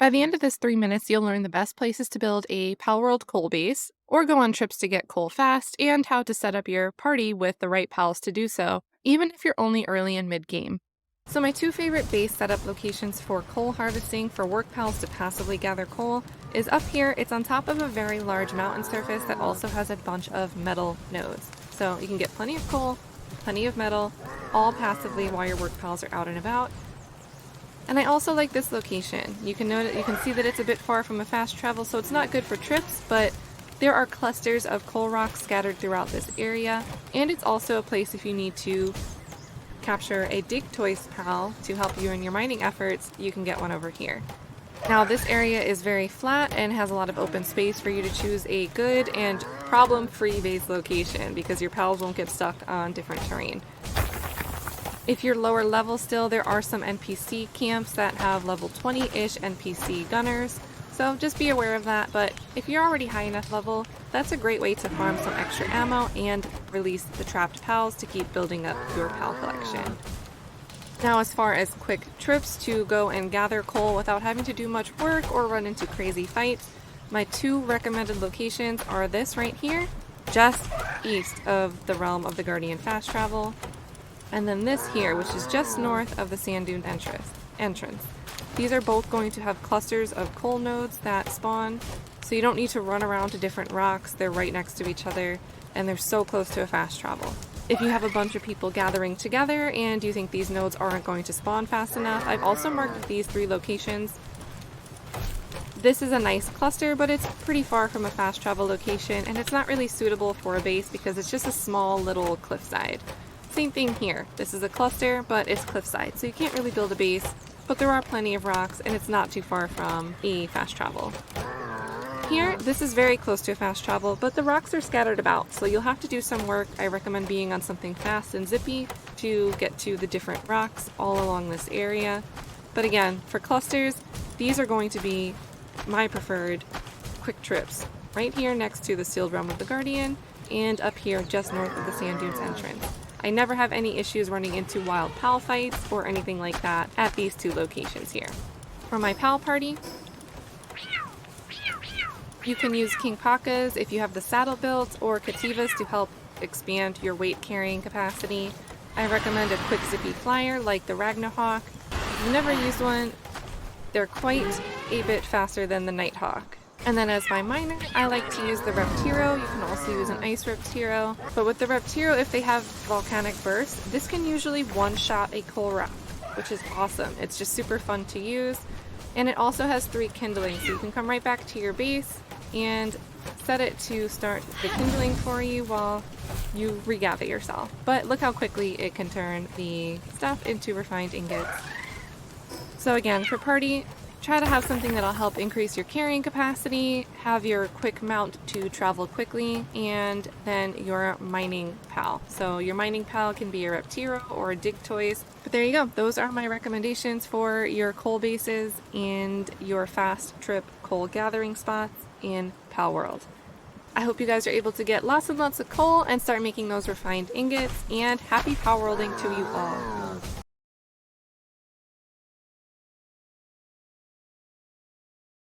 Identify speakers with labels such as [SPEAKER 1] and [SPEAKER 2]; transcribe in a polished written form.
[SPEAKER 1] By the end of this 3 minutes, you'll learn the best places to build a Palworld coal base, or go on trips to get coal fast, and how to set up your party with the right pals to do so, even if you're only early in mid-game. So my 2 favorite base setup locations for coal harvesting for work pals to passively gather coal is up here. It's on top of a very large mountain surface that also has a bunch of metal nodes. So you can get plenty of coal, plenty of metal, all passively while your work pals are out and about. And I also like this location. You can see that it's a bit far from a fast travel, so it's not good for trips, but there are clusters of coal rocks scattered throughout this area, and it's also a place if you need to capture a dig toys pal to help you in your mining efforts, you can get one over here. Now this area is very flat and has a lot of open space for you to choose a good and problem-free base location because your pals won't get stuck on different terrain. If you're lower level still, there are some NPC camps that have level 20-ish NPC gunners, so just be aware of that. But if you're already high enough level, that's a great way to farm some extra ammo and release the trapped pals to keep building up your pal collection. Now as far as quick trips to go and gather coal without having to do much work or run into crazy fights, my 2 recommended locations are this right here, just east of the realm of the Guardian fast travel, and then this here, which is just north of the sand dune entrance. These are both going to have clusters of coal nodes that spawn, so you don't need to run around to different rocks. They're right next to each other, and they're so close to a fast travel. If you have a bunch of people gathering together and you think these nodes aren't going to spawn fast enough, I've also marked these 3 locations. This is a nice cluster, but it's pretty far from a fast travel location, and it's not really suitable for a base because it's just a small little cliffside. Same thing here. This is a cluster, but it's cliffside, so you can't really build a base, but there are plenty of rocks, and it's not too far from a fast travel. Here, this is very close to a fast travel, but the rocks are scattered about, so you'll have to do some work. I recommend being on something fast and zippy to get to the different rocks all along this area. But again, for clusters, these are going to be my preferred quick trips. Right here next to the sealed realm of the Guardian, and up here just north of the sand dunes entrance. I never have any issues running into wild pal fights or anything like that at these 2 locations here. For my pal party, you can use King Pakas if you have the saddle built, or Kativas to help expand your weight carrying capacity. I recommend a quick zippy flyer like the Ragnarhawk. If you've never used one, they're quite a bit faster than the Nighthawk. And then as my miner, I like to use the Reptiro. You can also use an Ice Reptiro. But with the Reptiro, if they have Volcanic Burst, this can usually one-shot a coal rock, which is awesome. It's just super fun to use. And it also has 3 kindling, so you can come right back to your base and set it to start the kindling for you while you regather yourself. But look how quickly it can turn the stuff into refined ingots. So again, for party, try to have something that'll help increase your carrying capacity, have your quick mount to travel quickly, and then your mining pal. So your mining pal can be a Reptiro or a Dig Toys. But there you go. Those are my recommendations for your coal bases and your fast trip coal gathering spots in Palworld. I hope you guys are able to get lots and lots of coal and start making those refined ingots, and happy Palworlding to you all.